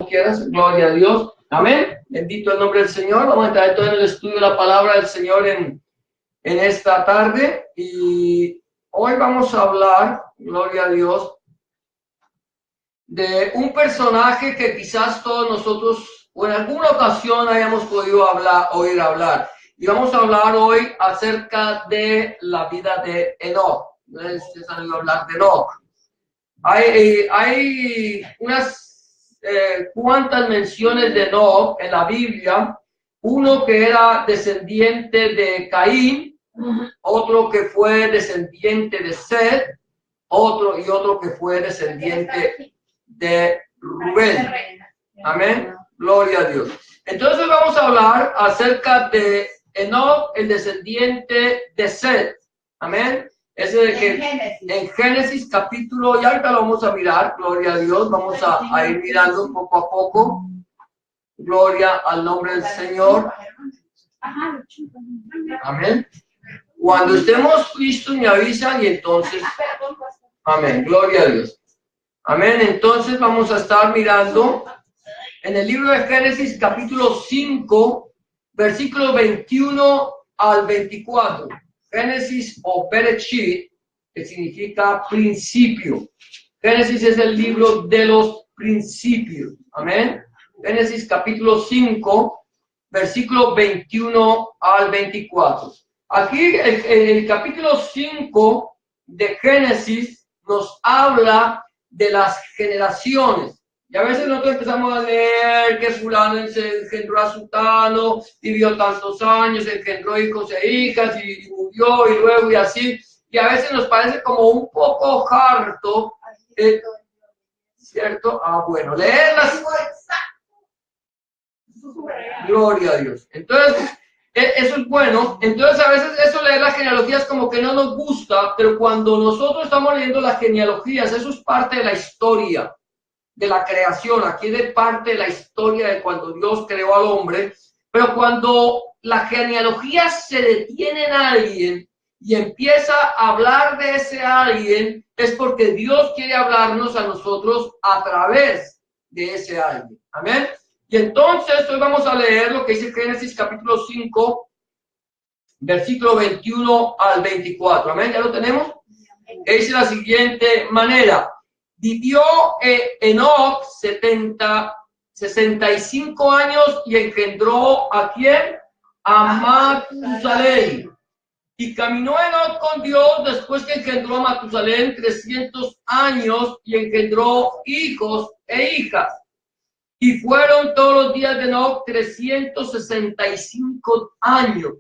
quieras, gloria a Dios, amén, bendito el nombre del Señor. Vamos a entrar todo en el estudio de la palabra del Señor en esta tarde, y hoy vamos a hablar, gloria a Dios, de un personaje que quizás todos nosotros o en alguna ocasión hayamos podido oír hablar, y vamos a hablar hoy acerca de la vida de Enoc. Ustedes han oído hablar de Enoc. Hay unas cuantas menciones de Enoc en la Biblia. Uno que era descendiente de Caín, otro que fue descendiente de Set, otro que fue descendiente de Rubén. Amén, gloria a Dios. Entonces vamos a hablar acerca de Enoc, el descendiente de Set. Amén. Ese de que en Génesis capítulo, y ahorita lo vamos a mirar, gloria a Dios, vamos a ir mirando poco a poco, gloria al nombre del Señor. Amén. Cuando estemos listos me avisan y entonces, amén, gloria a Dios. Amén, entonces vamos a estar mirando en el libro de Génesis capítulo 5, versículos 21 al 24. Génesis o Bereshit, que significa principio. Génesis es el libro de los principios. Amén. Génesis capítulo 5, versículo 21 al 24. Aquí el capítulo 5 de Génesis nos habla de las generaciones. Y a veces nosotros empezamos a leer que fulano se engendró a sutano, vivió tantos años, engendró hijos e hijas y murió y luego y así. Y a veces nos parece como un poco harto, ¿cierto? Bueno, leerlas. Gloria a Dios. Entonces, eso es bueno. Entonces, a veces eso leer las genealogías como que no nos gusta, pero cuando nosotros estamos leyendo las genealogías, eso es parte de la historia de la creación. Aquí es parte de la historia de cuando Dios creó al hombre. Pero cuando la genealogía se detiene en alguien y empieza a hablar de ese alguien, es porque Dios quiere hablarnos a nosotros a través de ese alguien. Amén. Y entonces hoy vamos a leer lo que dice Génesis capítulo 5, versículo 21 al 24. Amén, ¿ya lo tenemos? Dice la siguiente manera: vivió Enoc 65 años y engendró ¿a quién? A Matusalén. Y caminó Enoc con Dios después que engendró a Matusalén 300 años y engendró hijos e hijas. Y fueron todos los días de Enoc 365 años.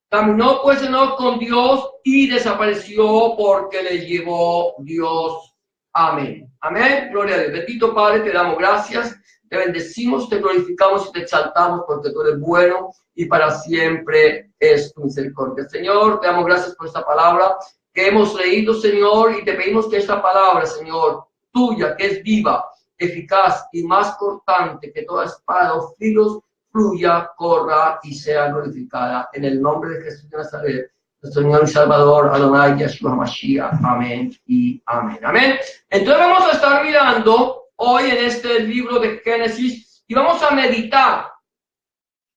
Caminó pues Enoc con Dios y desapareció porque le llevó Dios. Amén. Amén. Gloria a Dios. Bendito Padre, te damos gracias, te bendecimos, te glorificamos y te exaltamos porque tú eres bueno y para siempre es tu misericordia. Señor, te damos gracias por esta palabra que hemos leído, Señor, y te pedimos que esta palabra, Señor, tuya, que es viva, eficaz y más cortante que toda espada o filos, fluya, corra y sea glorificada en el nombre de Jesús de Nazaret, nuestro Señor y Salvador, Adonai Yeshua Mashiach. Amén y amén. Amén. Entonces vamos a estar mirando hoy en este libro de Génesis y vamos a meditar.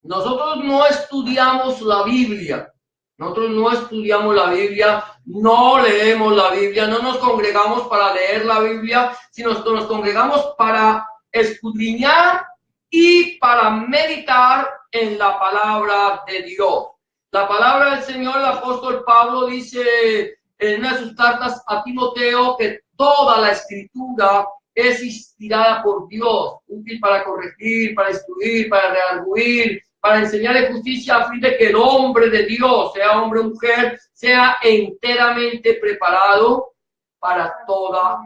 Nosotros no estudiamos la Biblia. Nosotros no estudiamos la Biblia, no leemos la Biblia, no nos congregamos para leer la Biblia, sino nos congregamos para escudriñar y para meditar en la palabra de Dios. La palabra del Señor, el apóstol Pablo dice en una de sus cartas a Timoteo que toda la escritura es inspirada por Dios, útil para corregir, para instruir, para redarguir, para enseñar justicia, a fin de que el hombre de Dios, sea hombre o mujer, sea enteramente preparado para toda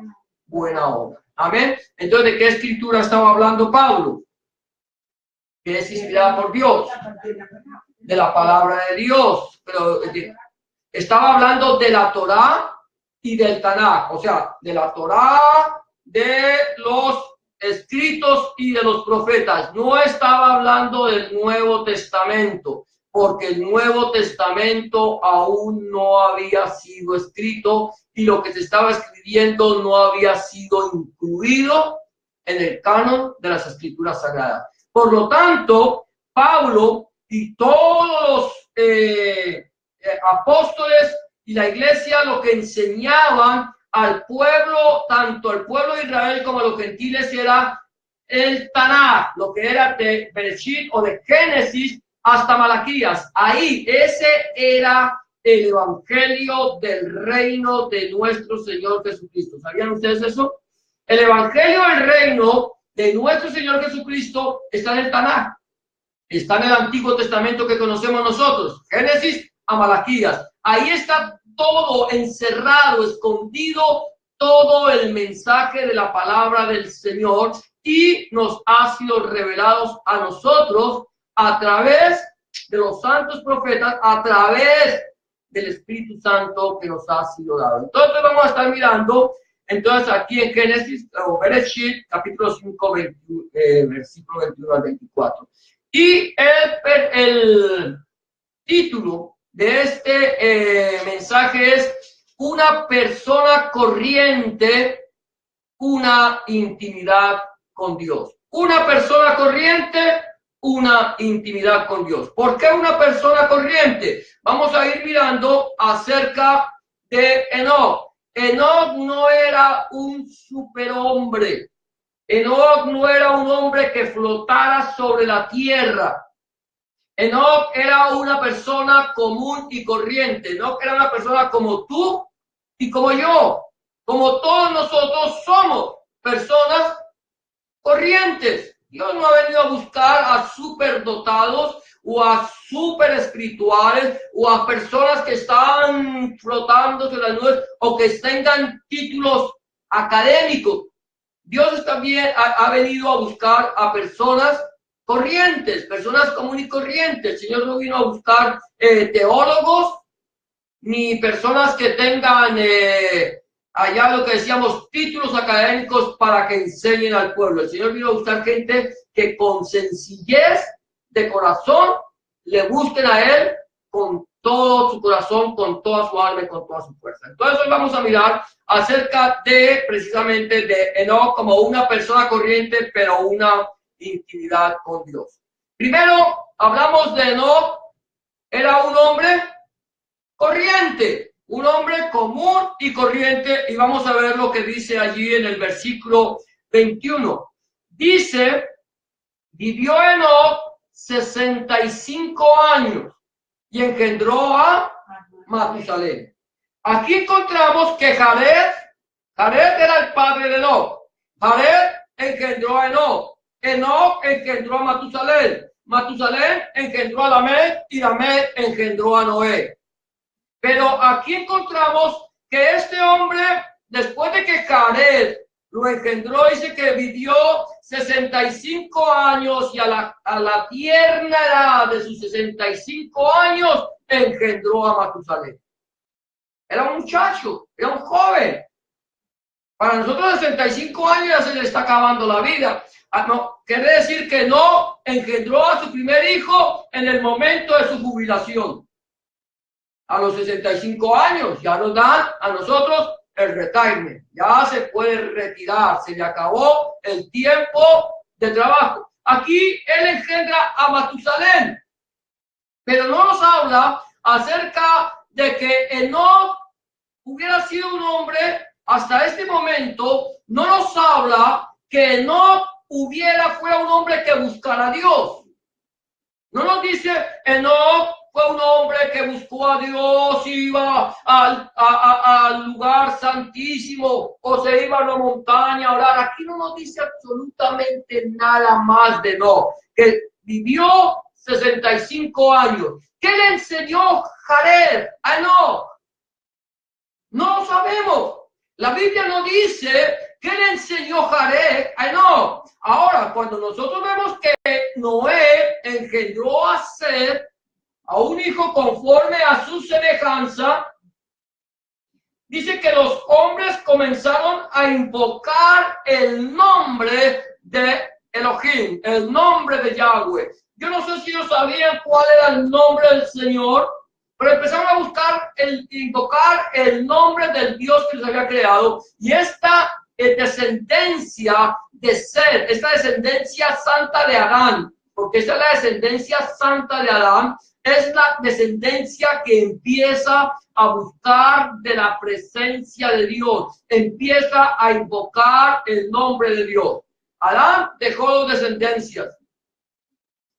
buena obra. Amén. Entonces, ¿de qué escritura estaba hablando Pablo? Que es inspirada por Dios, de la palabra de Dios, pero estaba hablando de la Torá y del Tanaj, o sea, de la Torá, de los escritos y de los profetas. No estaba hablando del Nuevo Testamento, porque el Nuevo Testamento aún no había sido escrito y lo que se estaba escribiendo no había sido incluido en el canon de las Escrituras Sagradas. Por lo tanto, Pablo y todos los apóstoles y la iglesia lo que enseñaban al pueblo, tanto al pueblo de Israel como a los gentiles, era el Tanaj, lo que era de Bereshit o de Génesis hasta Malaquías. Ahí, ese era el evangelio del reino de nuestro Señor Jesucristo. ¿Sabían ustedes eso? El evangelio del reino de nuestro Señor Jesucristo está en el Tanaj. Está en el Antiguo Testamento que conocemos nosotros, Génesis a Malaquías. Ahí está todo encerrado, escondido, todo el mensaje de la palabra del Señor, y nos ha sido revelado a nosotros a través de los santos profetas, a través del Espíritu Santo que nos ha sido dado. Entonces vamos a estar mirando, entonces aquí en Génesis, o Bereshit, capítulo 5, versículo 21 al 24. Y el título de este mensaje es una persona corriente, una intimidad con Dios. Una persona corriente, una intimidad con Dios. ¿Por qué una persona corriente? Vamos a ir mirando acerca de Enoc. Enoc no era un superhombre. Enoc no era un hombre que flotara sobre la tierra. Enoc era una persona común y corriente. Enoc era una persona como tú y como yo. Como todos nosotros somos personas corrientes. Dios no ha venido a buscar a superdotados o a super espirituales o a personas que están flotando sobre las nubes o que tengan títulos académicos. Dios también ha venido a buscar a personas corrientes, personas comunes y corrientes. El Señor no vino a buscar teólogos ni personas que tengan allá lo que decíamos títulos académicos para que enseñen al pueblo. El Señor vino a buscar gente que con sencillez de corazón le busquen a Él con todo su corazón, con toda su alma y con toda su fuerza. Entonces hoy vamos a mirar acerca de precisamente de Enoc como una persona corriente, pero una intimidad con Dios. Primero hablamos de Enoc, era un hombre corriente, un hombre común y corriente, y vamos a ver lo que dice allí en el versículo 21. Dice, vivió Enoc 65 años y engendró a Matusalén. Aquí encontramos que Jared era el padre de Enoc. Jared engendró a Enoc. Enoc engendró a Matusalén. Matusalén engendró a Lamed y Lamed engendró a Noé. Pero aquí encontramos que este hombre, después de que Jared lo engendró, dice que vivió 65 años y a la tierna edad de sus 65 años engendró a Matusalén. Era un muchacho, era un joven. Para nosotros 65 años ya se le está acabando la vida. No, quiere decir que no engendró a su primer hijo en el momento de su jubilación. A los 65 años ya nos dan a nosotros el retirement. Ya se puede retirar, se le acabó el tiempo de trabajo. Aquí él engendra a Matusalén, pero no nos habla acerca de que Enoc hubiera sido un hombre hasta este momento. No nos habla que Enoc fuera un hombre que buscara a Dios. No nos dice Enoc fue un hombre que buscó a Dios, iba al lugar santísimo o se iba a la montaña a orar. Aquí no nos dice absolutamente nada más de Enoc, que vivió 65 años. ¿Qué le enseñó Jared a Enoc? No lo sabemos. La Biblia no dice qué le enseñó Jared a Enoc. Ahora, cuando nosotros vemos que Noé engendró a Seth, a un hijo conforme a su semejanza, dice que los hombres comenzaron a invocar el nombre de Elohim, el nombre de Yahweh. Yo no sé si ellos sabían cuál era el nombre del Señor, pero empezaron a invocar el nombre del Dios que les había creado. Y esta descendencia de Seth, esta descendencia santa de Adán, porque esta es la descendencia santa de Adán, es la descendencia que empieza a buscar de la presencia de Dios, empieza a invocar el nombre de Dios. Adán dejó dos descendencias,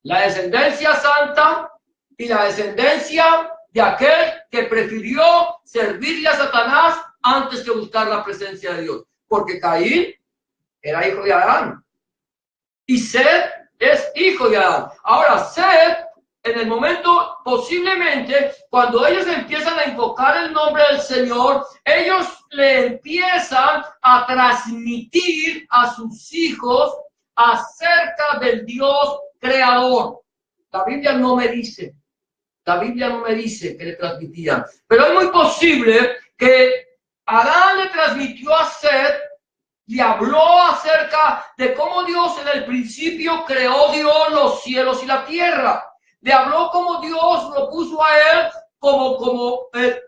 la descendencia santa y la descendencia de aquel que prefirió servirle a Satanás antes que buscar la presencia de Dios, porque Caín era hijo de Adán y Seth es hijo de Adán. Ahora, Seth, en el momento, posiblemente, cuando ellos empiezan a invocar el nombre del Señor, ellos le empiezan a transmitir a sus hijos acerca del Dios creador. La Biblia no me dice que le transmitían, pero es muy posible que Adán le transmitió a Seth, le habló acerca de cómo Dios en el principio creó Dios los cielos y la tierra. Le habló cómo Dios lo puso a él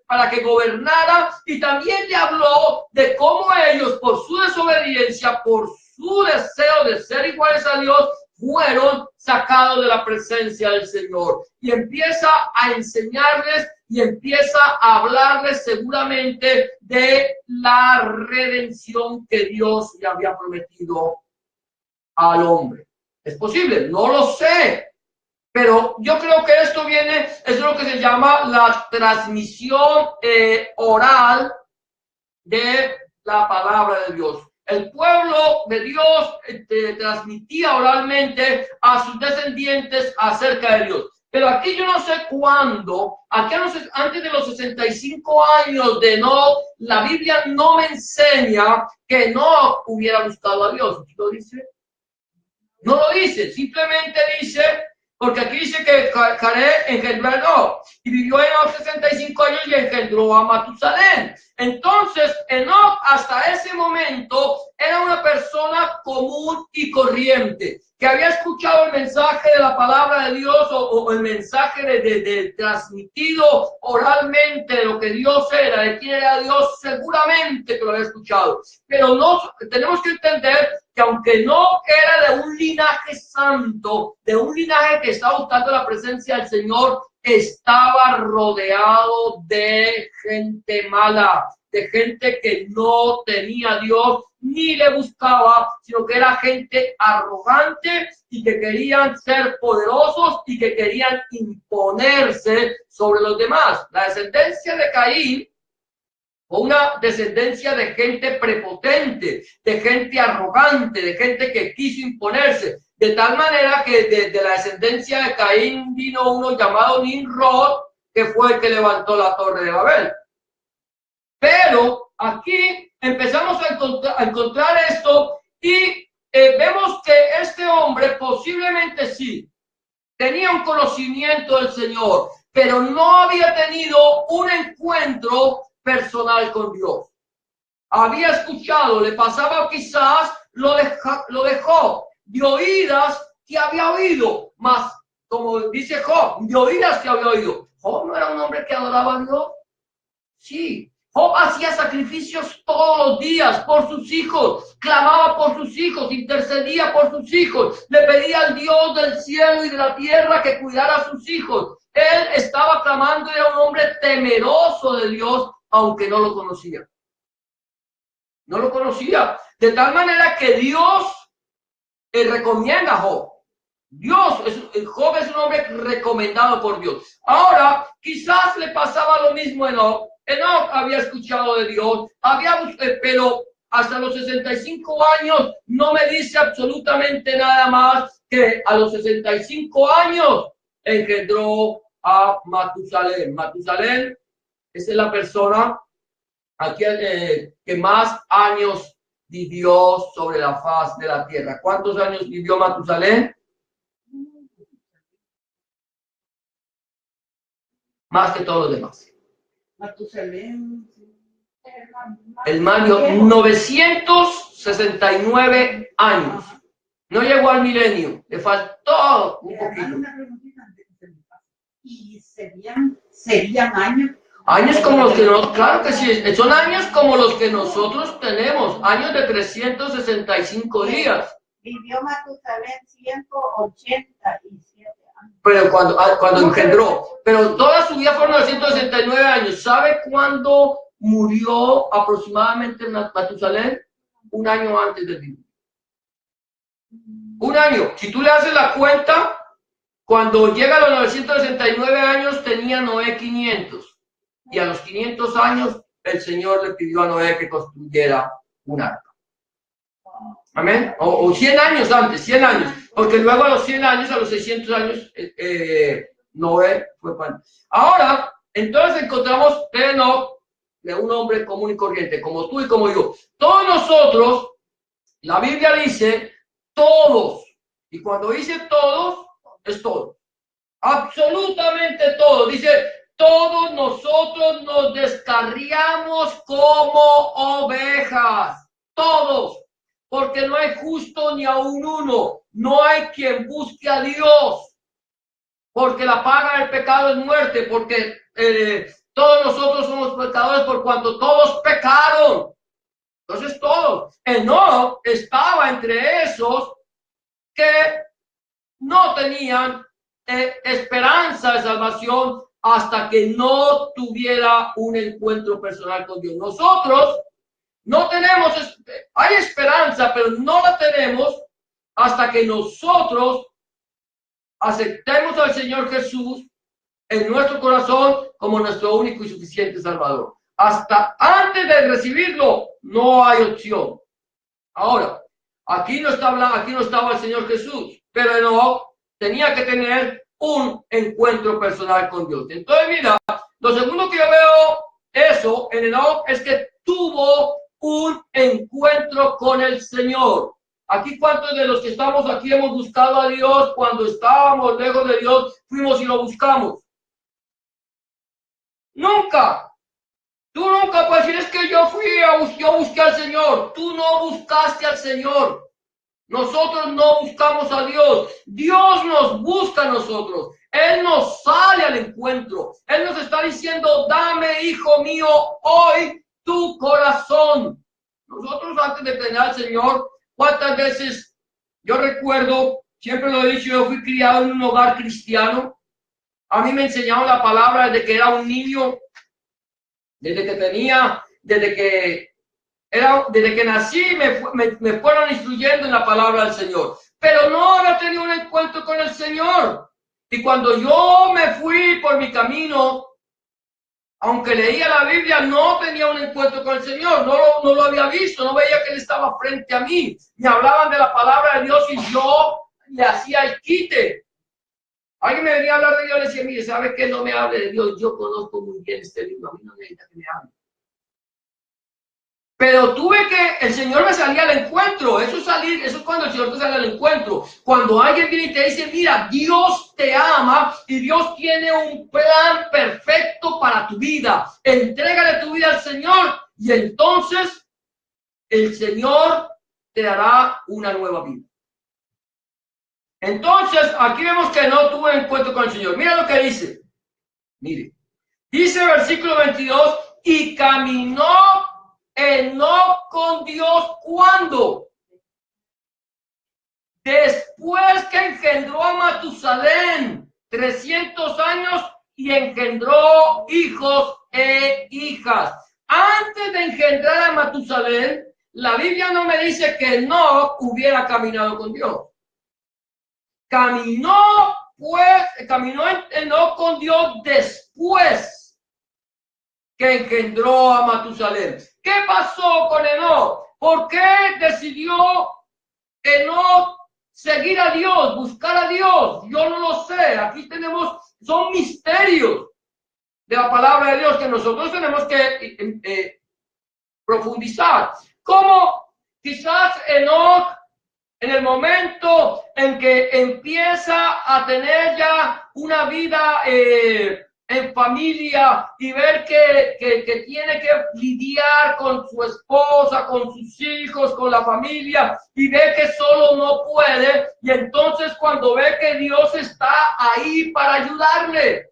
para que gobernara, y también le habló de cómo ellos, por su desobediencia, por su deseo de ser iguales a Dios, fueron sacados de la presencia del Señor. Y empieza a enseñarles y empieza a hablarles seguramente de la redención que Dios le había prometido al hombre. ¿Es posible? No lo sé. Pero yo creo que esto viene, es lo que se llama la transmisión oral de la palabra de Dios. El pueblo de Dios transmitía oralmente a sus descendientes acerca de Dios. Pero aquí yo no sé cuándo, aquí antes de los 65 años de Enoc, la Biblia no me enseña que Enoc hubiera buscado a Dios. ¿Lo dice? No lo dice, simplemente dice, porque aquí dice que Jared engendró a Enoc y vivió Enoc 65 años y engendró a Matusalén. Entonces, Enoc hasta ese momento era una persona común y corriente, que había escuchado el mensaje de la palabra de Dios o el mensaje de transmitido oralmente de lo que Dios era, de quién era Dios, seguramente que lo había escuchado. Pero no, tenemos que entender que aunque no era de un linaje santo, de un linaje que estaba buscando la presencia del Señor, estaba rodeado de gente mala, de gente que no tenía a Dios ni le buscaba, sino que era gente arrogante y que querían ser poderosos y que querían imponerse sobre los demás. La descendencia de Caín, una descendencia de gente prepotente, de gente arrogante, de gente que quiso imponerse, de tal manera que de la descendencia de Caín vino uno llamado Nimrod, que fue el que levantó la torre de Babel. Pero aquí empezamos a encontrar esto y vemos que este hombre posiblemente sí tenía un conocimiento del Señor, pero no había tenido un encuentro personal con Dios. Había escuchado, le pasaba quizás, lo dejó, de oídas que había oído, más como dice Job, de oídas que había oído. Job no era un hombre que adoraba a Dios. Sí, Job hacía sacrificios todos los días por sus hijos, clamaba por sus hijos, intercedía por sus hijos, le pedía al Dios del cielo y de la tierra que cuidara a sus hijos. Él estaba clamando, era un hombre temeroso de Dios, aunque no lo conocía. No lo conocía. De tal manera que Dios recomienda a Job. Job es un hombre recomendado por Dios. Ahora, quizás le pasaba lo mismo a Enoc. Enoc había escuchado de Dios, pero hasta los 65 años no me dice absolutamente nada más que a los 65 años engendró a Matusalén. Matusalén es la persona aquí que más años vivió sobre la faz de la tierra. ¿Cuántos años vivió Matusalén? Más que todos los demás. Matusalén. El Mario, 969 años. No llegó al milenio, le faltó un poquito. Una preguntita antes que se me pase. ¿Y serían años Años como los que nosotros, claro que sí, son años como los que nosotros tenemos, años de 365 días. Vivió Matusalén 187 años. Pero cuando engendró, pero toda su vida fueron 969 años. ¿Sabe cuándo murió aproximadamente Matusalén? Un año antes de vivir. Un año. Si tú le haces la cuenta, cuando llega a los 969 años tenía Noé 500. Y a los 500 años el Señor le pidió a Noé que construyera un arca. Amén. O 100 años antes, 100 años. Porque luego a los 100 años, a los 600 años, Noé fue pan. Ahora, entonces encontramos de Enoc, de un hombre común y corriente, como tú y como yo. Todos nosotros, la Biblia dice todos. Y cuando dice todos, es todo. Absolutamente todo. Dice, todos nosotros nos descarriamos como ovejas. Todos. Porque no hay justo ni aun uno. No hay quien busque a Dios. Porque la paga del pecado es muerte. Porque todos nosotros somos pecadores por cuanto todos pecaron. Entonces todos. Enoc estaba entre esos que no tenían esperanza de salvación hasta que no tuviera un encuentro personal con Dios. Nosotros no tenemos, hay esperanza, pero no la tenemos hasta que nosotros aceptemos al Señor Jesús en nuestro corazón como nuestro único y suficiente Salvador. Hasta antes de recibirlo, no hay opción. Ahora, aquí no estaba el Señor Jesús, pero Enoc tenía que tener un encuentro personal con Dios. Entonces, mira, lo segundo que yo veo eso en Enoc es que tuvo un encuentro con el Señor. Aquí, ¿cuántos de los que estamos aquí hemos buscado a Dios cuando estábamos lejos de Dios? Fuimos y lo buscamos. Nunca. Tú nunca puedes decir, es que yo busqué al Señor. Tú no buscaste al Señor. Nosotros no buscamos a Dios. Dios nos busca a nosotros. Él nos sale al encuentro. Él nos está diciendo, dame, hijo mío, hoy tu corazón. Nosotros antes de tener al Señor, ¿cuántas veces? Yo recuerdo, siempre lo he dicho, yo fui criado en un hogar cristiano. A mí me enseñaron la palabra desde que era un niño, desde que nací, me fueron instruyendo en la palabra del Señor. Pero no había tenido un encuentro con el Señor. Y cuando yo me fui por mi camino, aunque leía la Biblia, no tenía un encuentro con el Señor. No lo había visto, no veía que Él estaba frente a mí. Me hablaban de la palabra de Dios y yo le hacía el quite. Alguien me venía a hablar de Dios y le decía, mire, ¿sabe qué? No me hable de Dios. Yo conozco muy bien este libro. A mí no necesita que me hable. Pero el Señor me salía al encuentro. Eso es cuando el Señor te sale al encuentro. Cuando alguien viene y te dice, mira, Dios te ama y Dios tiene un plan perfecto para tu vida. Entrégale tu vida al Señor y entonces el Señor te dará una nueva vida. Entonces, aquí vemos que no tuvo encuentro con el Señor. Mira lo que dice. Mire. Dice el versículo 22, y caminó Enoc con Dios, ¿cuándo? Después que engendró a Matusalén, 300 años, y engendró hijos e hijas. Antes de engendrar a Matusalén, la Biblia no me dice que Enoc hubiera caminado con Dios. Caminó Enoc con Dios después que engendró a Matusalén. ¿Qué pasó con Enoc? ¿Por qué decidió Enoc seguir a Dios, buscar a Dios? Yo no lo sé. Aquí son misterios de la palabra de Dios que nosotros tenemos que profundizar. ¿Cómo quizás Enoc, en el momento en que empieza a tener ya una vida en familia y ver que tiene que lidiar con su esposa, con sus hijos, con la familia, y ve que solo no puede, y entonces cuando ve que Dios está ahí para ayudarle,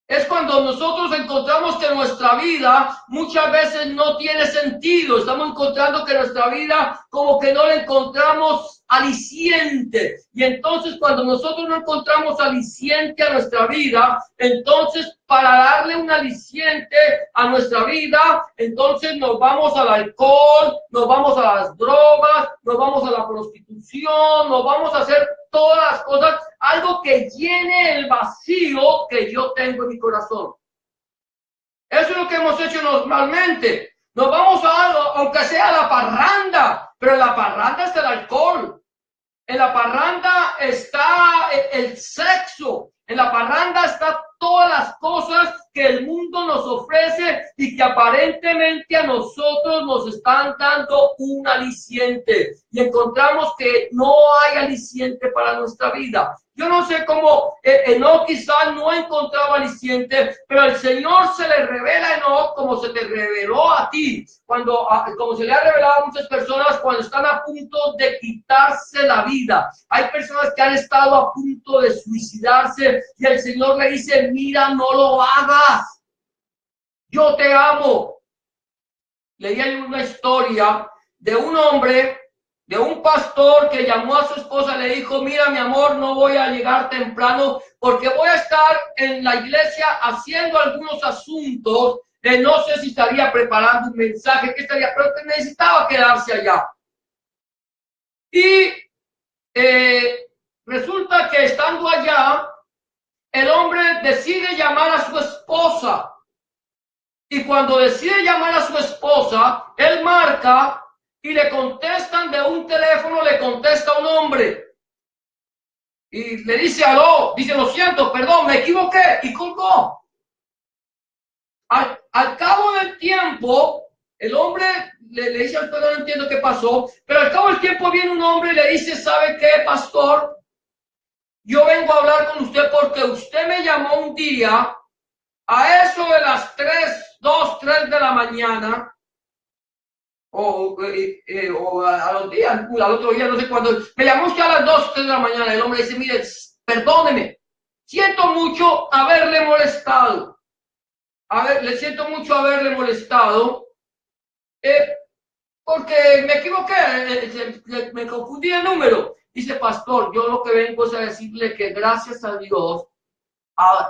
Es cuando nosotros encontramos que nuestra vida muchas veces no tiene sentido. Estamos encontrando que nuestra vida como que no le encontramos aliciente. Y entonces cuando nosotros no encontramos aliciente a nuestra vida, entonces para darle un aliciente a nuestra vida, entonces nos vamos al alcohol, nos vamos a las drogas, nos vamos a la prostitución, nos vamos a hacer todas las cosas, algo que llene el vacío que yo tengo en mi corazón. Eso es lo que hemos hecho normalmente. Nos vamos a algo, aunque sea a la parranda, pero en la parranda está el alcohol. En la parranda está el sexo. En la parranda está todas las cosas que el mundo nos ofrece y que aparentemente a nosotros nos están dando un aliciente. Y encontramos que no hay aliciente para nuestra vida. Yo no sé cómo Enoc quizás no encontraba aliciente, pero el Señor se le revela a Enoc como se te reveló a ti, como se le ha revelado a muchas personas cuando están a punto de quitarse la vida. Hay personas que han estado a punto de suicidarse y el Señor le dice, mira, no lo hagas, yo te amo. Leí ahí una historia de un hombre, de un pastor que llamó a su esposa y le dijo, mira mi amor, no voy a llegar temprano porque voy a estar en la iglesia haciendo algunos asuntos, no sé si estaría preparando un mensaje, pero que necesitaba quedarse allá. Y resulta que estando allá, el hombre decide llamar a su esposa. Y cuando decide llamar a su esposa, él marca y le contestan de un teléfono, le contesta un hombre. Y le dice, aló, dice, lo siento, perdón, me equivoqué, y colgó. Al cabo del tiempo, el hombre le dice al pastor, no entiendo qué pasó, pero al cabo del tiempo viene un hombre y le dice, ¿sabe qué, pastor? Yo vengo a hablar con usted porque usted me llamó un día a eso de las 2, 3 de la mañana, o a los días, al otro día, no sé cuándo, me llamó usted a las 2, 3 de la mañana. El hombre dice, mire, perdóneme, siento mucho haberle molestado. Le siento mucho haberle molestado, porque me equivoqué, me confundí el número. Dice, pastor, yo lo que vengo es a decirle que gracias a Dios,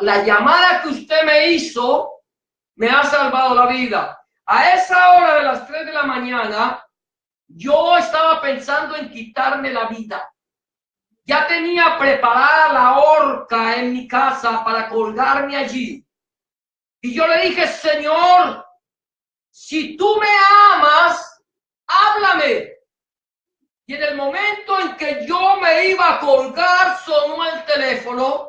la llamada que usted me hizo me ha salvado la vida. A esa hora de las 3 de la mañana, yo estaba pensando en quitarme la vida. Ya tenía preparada la horca en mi casa para colgarme allí. Y yo le dije, Señor, si tú me amas, háblame. Y en el momento en que yo me iba a colgar, sonó el teléfono.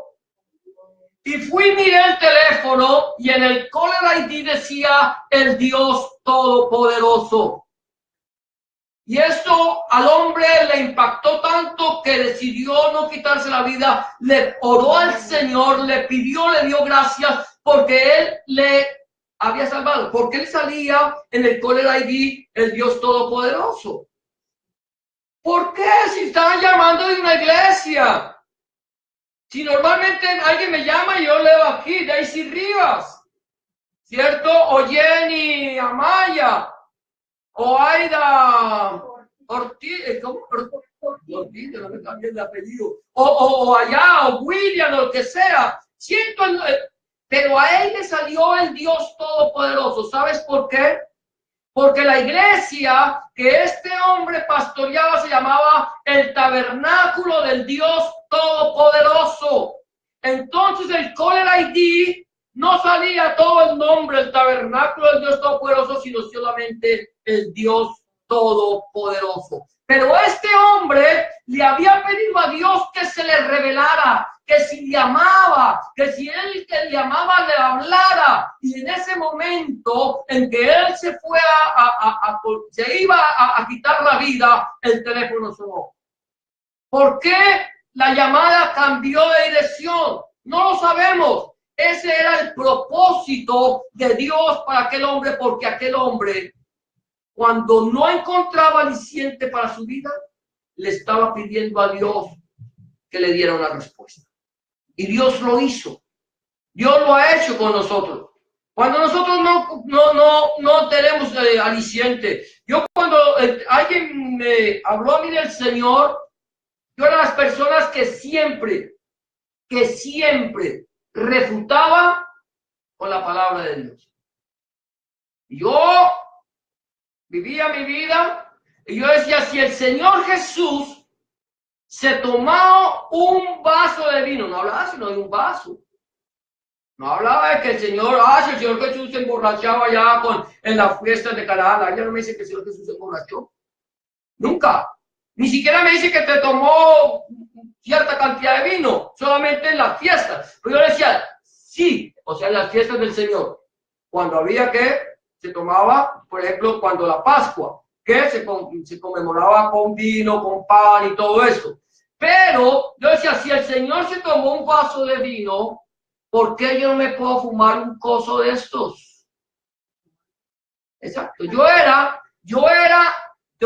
Y fui, miré el teléfono y en el caller ID decía el Dios Todopoderoso. Y esto al hombre le impactó tanto que decidió no quitarse la vida, le oró al Señor, le pidió, le dio gracias porque él le había salvado, porque él salía en el caller ID el Dios Todopoderoso. ¿Por qué? Si estaban llamando de una iglesia. Si normalmente alguien me llama y yo leo aquí, Daisy Rivas, ¿cierto? O Jenny Amaya, o Aida Ortiz, ¿cómo? Ortiz, no me cambien de apellido. O allá, o William, o lo que sea. Siento, pero a él le salió el Dios Todopoderoso. ¿Sabes por qué? Porque la iglesia que este hombre pastoreaba se llamaba el Tabernáculo del Dios Todopoderoso. Entonces el caller ID no salía todo el nombre, el Tabernáculo del Dios Todopoderoso, sino solamente el Dios Todopoderoso. Pero este hombre le había pedido a Dios que se le revelara, que si le amaba, que si él que le amaba le hablara. Y en ese momento en que él se fue se iba a quitar la vida, el teléfono sonó. ¿Por qué la llamada cambió de dirección? No lo sabemos. Ese era el propósito de Dios para aquel hombre, porque aquel hombre, cuando no encontraba aliciente para su vida, le estaba pidiendo a Dios que le diera una respuesta. Y Dios lo hizo. Dios lo ha hecho con nosotros. Cuando nosotros no tenemos aliciente. Yo cuando alguien me habló a mí del Señor, yo era las personas que siempre refutaba con la palabra de Dios. Yo vivía mi vida y yo decía, si el Señor Jesús se tomaba un vaso de vino, no hablaba sino de un vaso. No hablaba de que el Señor, si el Señor Jesús se emborrachaba ya en las fiestas de Canaán. Ya no me dice que el Señor Jesús se emborrachó. Nunca. Ni siquiera me dice que te tomó cierta cantidad de vino, solamente en las fiestas. Pero yo le decía, sí, o sea, en las fiestas del Señor. Cuando había que, se tomaba, por ejemplo, cuando la Pascua, que se conmemoraba con vino, con pan y todo eso. Pero yo decía, si el Señor se tomó un vaso de vino, ¿por qué yo no me puedo fumar un coso de estos? Exacto. Yo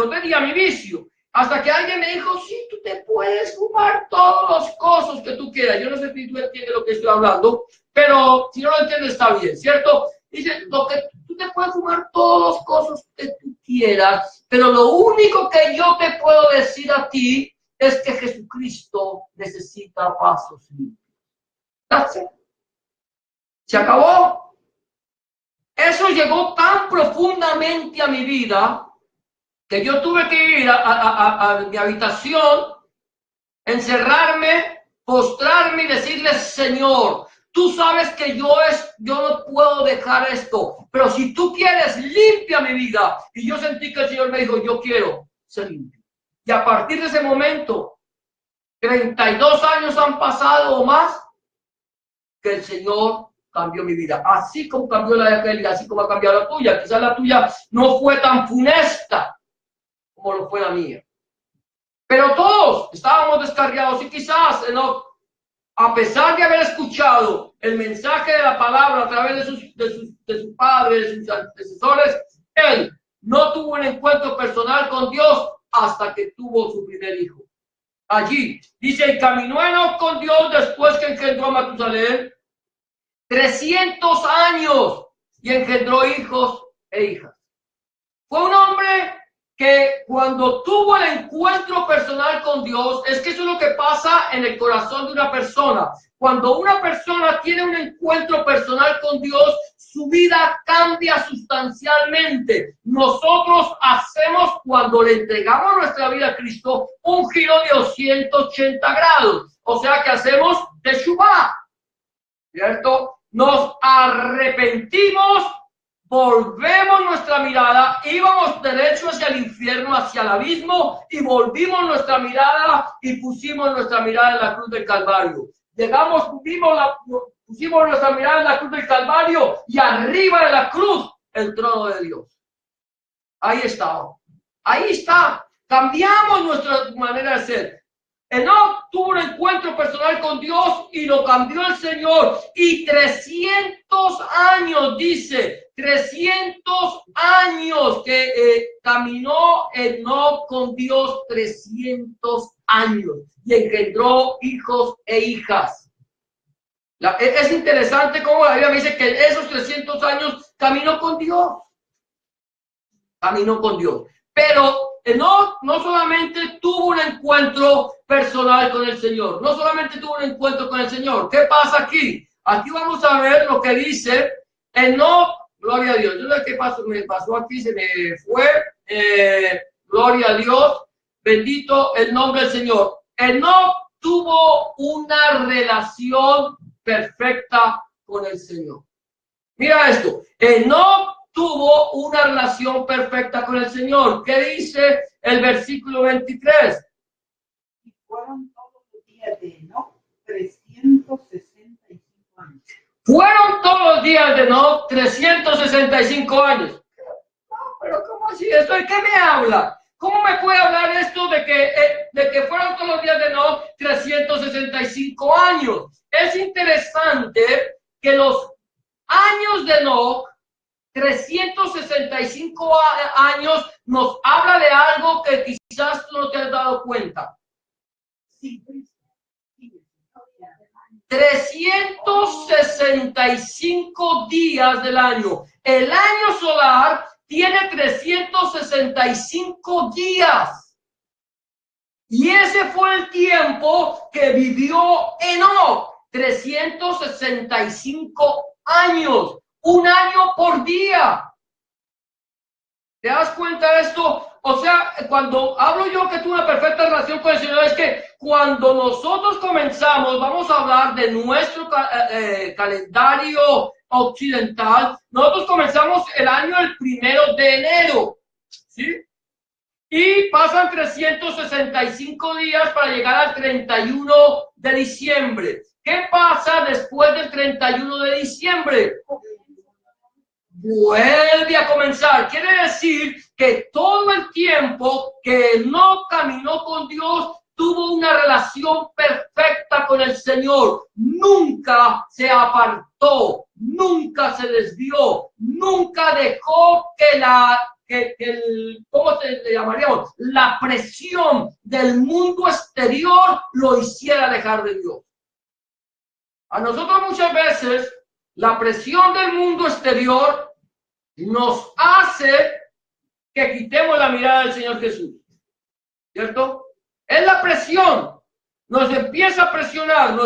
tenía mi vicio. Hasta que alguien me dijo, sí, tú te puedes fumar todos los cosos que tú quieras. Yo no sé si tú entiendes lo que estoy hablando, pero si no lo entiendes está bien, ¿cierto? Dice, tú te puedes fumar todos los cosos que tú quieras, pero lo único que yo te puedo decir a ti es que Jesucristo necesita vasos limpios. That's it. Se acabó. Eso llegó tan profundamente a mi vida que yo tuve que ir a mi habitación, encerrarme, postrarme y decirle, Señor, tú sabes que yo no puedo dejar esto, pero si tú quieres, limpia mi vida. Y yo sentí que el Señor me dijo, yo quiero ser limpio. Y a partir de ese momento, 32 años han pasado o más, que el Señor cambió mi vida, así como cambió la de aquel y así como ha cambiado la tuya. Quizás la tuya no fue tan funesta como lo fue la mía, pero todos estábamos descarriados y quizás a pesar de haber escuchado el mensaje de la palabra a través de su padre, de sus antecesores, él no tuvo un encuentro personal con Dios hasta que tuvo su primer hijo. Allí dice, y caminó Enoc con Dios después que engendró a Matusalén 300 años y engendró hijos e hijas. Fue un hombre que cuando tuvo el encuentro personal con Dios, es que eso es lo que pasa en el corazón de una persona. Cuando una persona tiene un encuentro personal con Dios, su vida cambia sustancialmente. Nosotros hacemos, cuando le entregamos nuestra vida a Cristo, un giro de 280 grados. O sea que hacemos teshuvá, ¿cierto? Nos arrepentimos, volvemos nuestra mirada, íbamos derecho hacia el infierno, hacia el abismo, y volvimos nuestra mirada y pusimos nuestra mirada en la cruz del Calvario. Pusimos nuestra mirada en la cruz del Calvario y arriba de la cruz el trono de Dios. Ahí está. Cambiamos nuestra manera de ser. Enoc tuvo un encuentro personal con Dios y lo cambió el Señor. Y 300 años, dice, 300 años que caminó Enoc con Dios, 300 años. Y engendró hijos e hijas. Es interesante cómo la Biblia me dice que esos 300 años caminó con Dios. Caminó con Dios. Pero Enoc no solamente tuvo un encuentro personal con el Señor, no solamente tuvo un encuentro con el Señor. ¿Qué pasa aquí? Aquí vamos a ver lo que dice Enoc, gloria a Dios. Yo no sé qué pasó, me pasó aquí, se me fue. Gloria a Dios, bendito el nombre del Señor. Enoc tuvo una relación perfecta con el Señor. Mira esto, Enoc tuvo una relación perfecta con el Señor. ¿Qué dice el versículo 23? Y fueron todos los días de Enoc 365 años. Fueron todos los días de Enoc 365 años. No, pero ¿cómo así esto? ¿De qué me habla? ¿Cómo me puede hablar esto de que fueron todos los días de Enoc 365 años? Es interesante que los años de Enoc, 365 años, nos habla de algo que quizás tú no te has dado cuenta. 365 días del año. El año solar tiene 365 días. Y ese fue el tiempo que vivió Enoc. 365 años. Un año por día. ¿Te das cuenta de esto? O sea, cuando hablo yo que tuve una perfecta relación con el Señor, es que cuando nosotros comenzamos, vamos a hablar de nuestro calendario occidental, nosotros comenzamos el año el 1 de enero, ¿sí? Y pasan 365 días para llegar al 31 de diciembre. ¿Qué pasa después del 31 de diciembre? Vuelve a comenzar. Quiere decir que todo el tiempo que no caminó con Dios, tuvo una relación perfecta con el Señor. Nunca se apartó, nunca se desvió, nunca dejó que ¿cómo le llamaríamos? La presión del mundo exterior lo hiciera dejar de Dios. A nosotros muchas veces la presión del mundo exterior nos hace que quitemos la mirada del Señor Jesús, ¿cierto? Es la presión, nos empieza a presionar,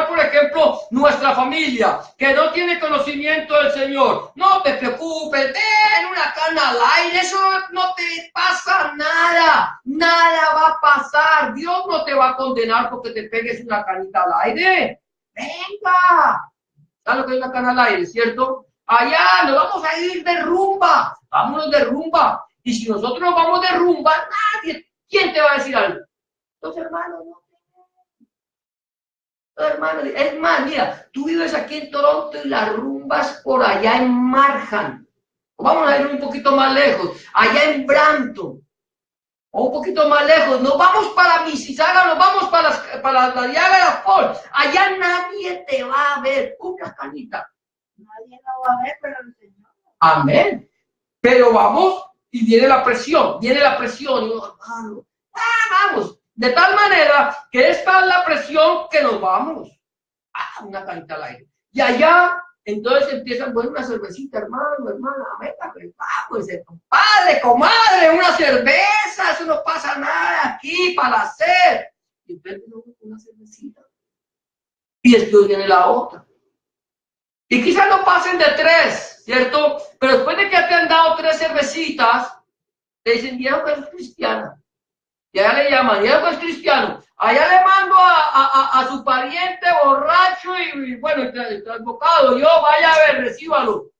por ejemplo, nuestra familia, que no tiene conocimiento del Señor. No te preocupes, ven una cana al aire, eso no te pasa nada, nada va a pasar, Dios no te va a condenar porque te pegues una canita al aire. Venga, ¿sabes lo que es una cana al aire, cierto? Allá nos vamos a ir de rumba, vámonos de rumba. Y si nosotros nos vamos de rumba, nadie, ¿quién te va a decir algo? Los hermanos, no. Los hermanos, es más, mira, tú vives aquí en Toronto y las rumbas por allá en Markham. Vamos a ir un poquito más lejos, allá en Brampton. O un poquito más lejos, nos vamos para Mississauga, nos vamos para la Niagara Falls. Allá nadie te va a ver, una canita. Nadie lo va a ver, pero el Señor. Amén. Pero vamos y viene la presión. Y hermano, vamos. De tal manera que esta es la presión que nos vamos. Una canita al aire. Y allá, entonces empiezan, bueno, una cervecita, hermano, hermana, vamos, compadre, comadre, una cerveza, eso no pasa nada aquí para hacer. Y entonces una cervecita. Y después viene la otra. Y quizás no pasen de 3, ¿cierto? Pero después de que te han dado 3 cervecitas, te dicen, viejo que es cristiana. Y allá le llaman, viejo que es cristiano. Allá le mando a su pariente borracho y bueno, trasbocado. Yo, vaya a ver, recíbalo.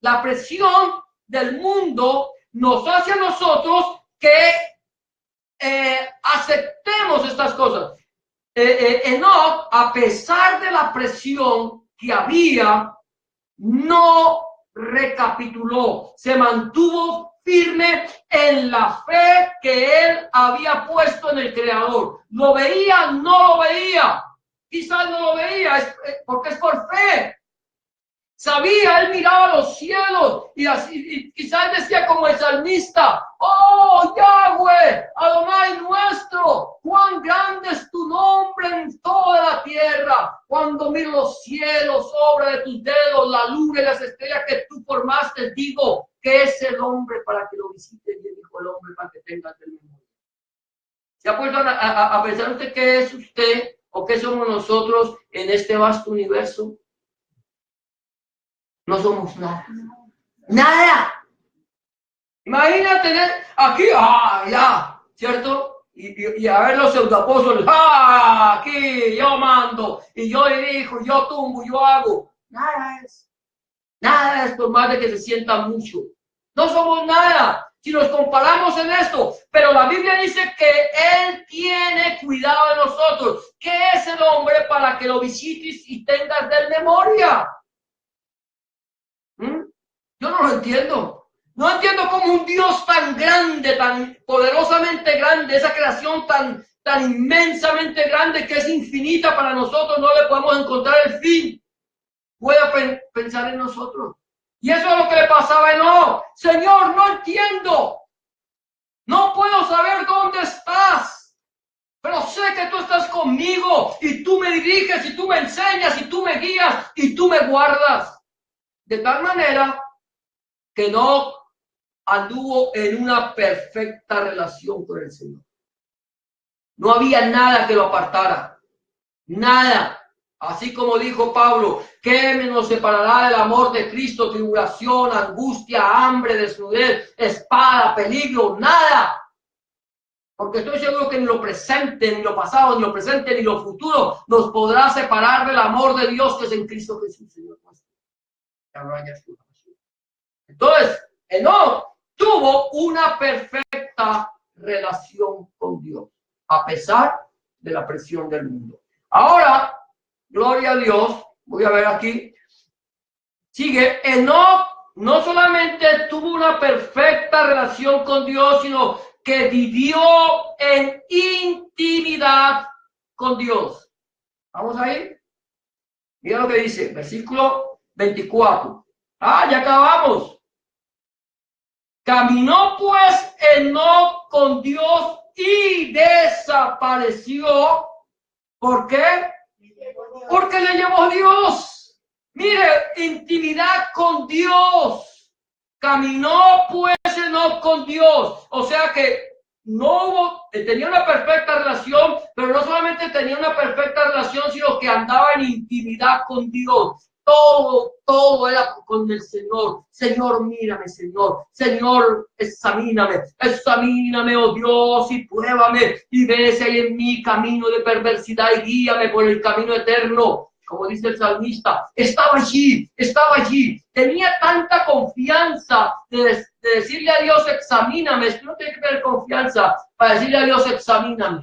La presión del mundo nos hace a nosotros que aceptemos estas cosas. Enoc, a pesar de la presión que había, no recapituló, se mantuvo firme en la fe que él había puesto en el Creador. ¿Lo veía? No lo veía. Quizás no lo veía, porque es por fe. Sabía, él miraba los cielos y quizás decía como el salmista, oh Yahweh, Adonai nuestro, cuán grande es tu nombre en toda la tierra. Cuando miro los cielos, obra de tus dedos, la luna y las estrellas que tú formaste, digo, ¿qué es el hombre para que lo visite? Y el hijo del hombre para que tengas el memoria. ¿Se ha puesto a pensar usted qué es usted o qué somos nosotros en este vasto universo? No somos nada. Nada. Imagina tener aquí, ya, ¿cierto? Y a ver los pseudoapóstoles, aquí yo mando, y yo dirijo, yo tumbo, yo hago. Nada es por más de que se sienta mucho. No somos nada si nos comparamos en esto, pero la Biblia dice que Él tiene cuidado de nosotros. ¿Qué es el hombre para que lo visites y tengas de memoria? Yo no lo entiendo. No entiendo cómo un Dios tan grande, tan poderosamente grande, esa creación tan inmensamente grande que es infinita para nosotros, no le podemos encontrar el fin. Pueda pensar en nosotros. Y eso es lo que le pasaba a Enoc. Señor, no entiendo. No puedo saber dónde estás. Pero sé que que tú estás conmigo y tú me diriges y tú me enseñas y tú me guías y tú me guardas. De tal manera que no anduvo en una perfecta relación con el Señor. No había nada que lo apartara. Nada. Así como dijo Pablo, ¿qué nos separará del amor de Cristo? Tribulación, angustia, hambre, desnudez, espada, peligro, nada. Porque estoy seguro que ni lo presente, ni lo pasado, ni lo presente, ni lo futuro nos podrá separar del amor de Dios que es en Cristo Jesús, Señor nuestro. Entonces, Enoc tuvo una perfecta relación con Dios, a pesar de la presión del mundo. Ahora, gloria a Dios, voy a ver aquí, sigue, Enoc no solamente tuvo una perfecta relación con Dios, sino que vivió en intimidad con Dios. ¿Vamos ahí? Mira lo que dice, versículo 24. Ya acabamos. Caminó pues Enoc con Dios y desapareció. ¿Por qué? Porque le llevó Dios. Mire, intimidad con Dios. Caminó pues Enoc con Dios. O sea que no hubo, tenía una perfecta relación, pero no solamente tenía una perfecta relación, sino que andaba en intimidad con Dios. Todo era con el Señor. Señor, mírame, Señor. Señor, examíname, oh Dios, y pruébame, y ve si hay en mí camino de perversidad y guíame por el camino eterno. Como dice el salmista, estaba allí, tenía tanta confianza de decirle a Dios, examíname. Es que no tiene que tener confianza para decirle a Dios, examíname.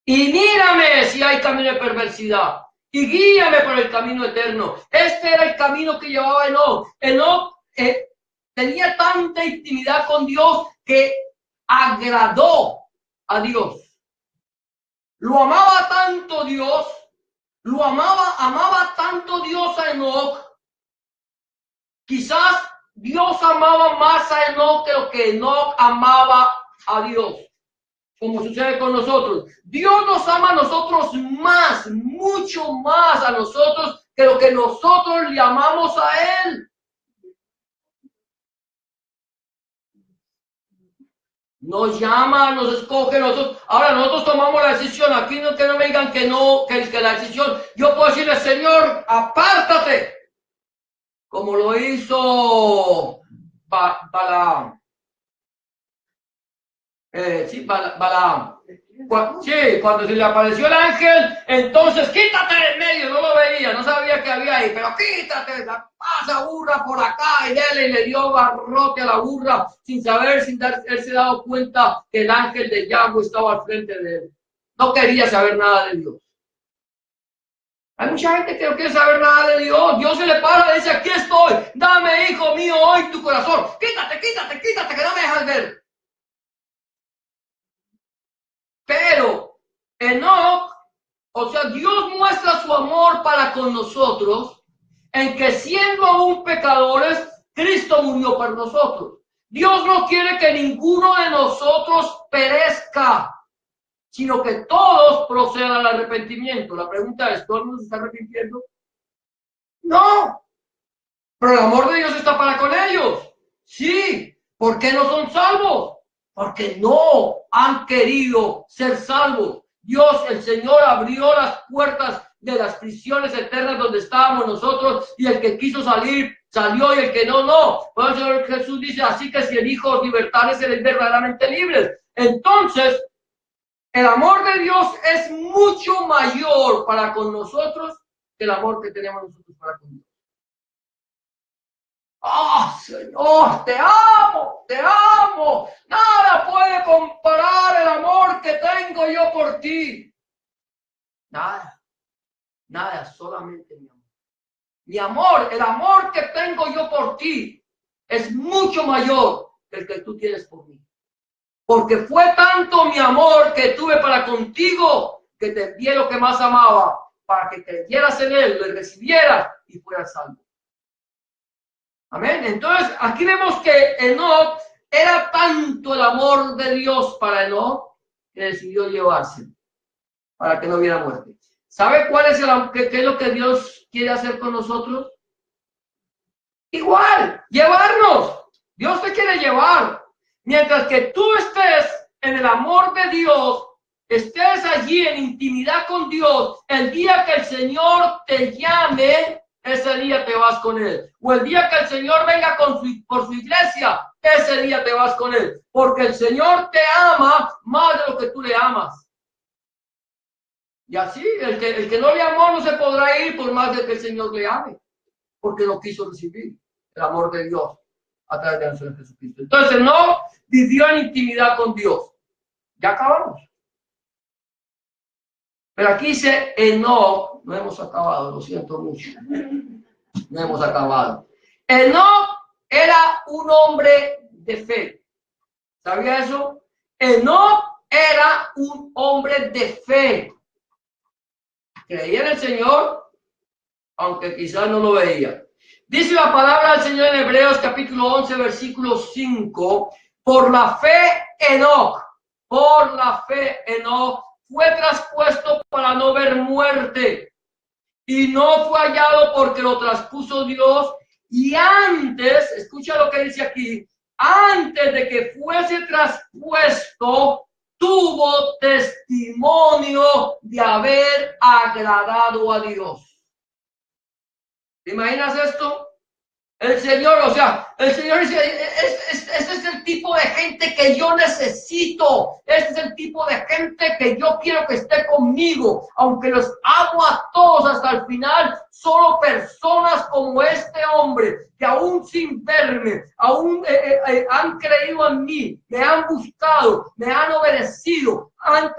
Y mírame si hay camino de perversidad. Y guíame por el camino eterno. Este era el camino que llevaba Enoc. Enoc tenía tanta intimidad con Dios que agradó a Dios. Lo amaba tanto Dios, amaba tanto Dios a Enoc. Quizás Dios amaba más a Enoc que lo que Enoc amaba a Dios. Como sucede con nosotros. Dios nos ama a nosotros más, mucho más a nosotros que lo que nosotros le amamos a Él. Nos llama, nos escoge, nosotros. Ahora nosotros tomamos la decisión. Aquí no que no me digan que no, que la decisión. Yo puedo decirle, Señor, apártate. Como lo hizo Balaam. Balaam. Cuando se le apareció el ángel, entonces quítate de en medio, no lo veía, no sabía que había ahí, pero quítate, pasa burra por acá y le dio barrote a la burra sin haberse dado cuenta que el ángel de Yahweh estaba al frente de él. No quería saber nada de Dios. Hay mucha gente que no quiere saber nada de Dios. Dios se le para y dice, aquí estoy, dame, hijo mío, hoy tu corazón. Quítate, que no me dejas ver. Pero Enoc, o sea, Dios muestra su amor para con nosotros en que siendo aún pecadores, Cristo murió por nosotros. Dios no quiere que ninguno de nosotros perezca, sino que todos procedan al arrepentimiento. La pregunta es, ¿todo el mundo se está arrepintiendo? No, pero el amor de Dios está para con ellos. Sí, ¿por qué no son salvos? Porque no han querido ser salvos. Dios, el Señor, abrió las puertas de las prisiones eternas donde estábamos nosotros, y el que quiso salir, salió, y el que no, no. Por eso Jesús dice, así que si el Hijo os libertare, seréis verdaderamente libres. Entonces, el amor de Dios es mucho mayor para con nosotros que el amor que tenemos nosotros para con Dios. Señor, te amo. Nada puede comparar el amor que tengo yo por ti. Nada, solamente mi amor. Mi amor, el amor que tengo yo por ti es mucho mayor que el que tú tienes por mí. Porque fue tanto mi amor que tuve para contigo que te envié lo que más amaba, para que creyeras en él, lo recibieras y fueras salvo. Amén. Entonces, aquí vemos que era tanto el amor de Dios para Enoc que decidió llevarse. para que no hubiera muerte. ¿Sabe cuál es qué es lo que Dios quiere hacer con nosotros? Igual, llevarnos. Dios te quiere llevar. Mientras que tú estés en el amor de Dios, estés allí en intimidad con Dios, el día que el Señor te llame, ese día te vas con Él. O el día que el Señor venga por su iglesia, ese día te vas con Él. Porque el Señor te ama más de lo que tú le amas. Y así, el que no le amó no se podrá ir por más de que el Señor le ame. Porque no quiso recibir el amor de Dios a través de la Señor Jesucristo. Entonces no vivió en intimidad con Dios. Ya acabamos. Pero aquí dice Enoc, no hemos acabado, lo siento mucho. No hemos acabado. Enoc era un hombre de fe. ¿Sabía eso? Enoc era un hombre de fe. Creía en el Señor, aunque quizás no lo veía. Dice la palabra del Señor en Hebreos capítulo 11, versículo 5. Por la fe Enoc fue traspuesto para no ver muerte, y no fue hallado porque lo traspuso Dios. Y antes, escucha lo que dice aquí, antes de que fuese traspuesto, tuvo testimonio de haber agradado a Dios. ¿Te imaginas esto? El Señor, o sea, el Señor dice, este es el tipo de gente que yo necesito, este es el tipo de gente que yo quiero que esté conmigo, aunque los amo a todos hasta el final, solo personas como este hombre, que aún sin verme, aún han creído en mí, me han buscado, me han obedecido, han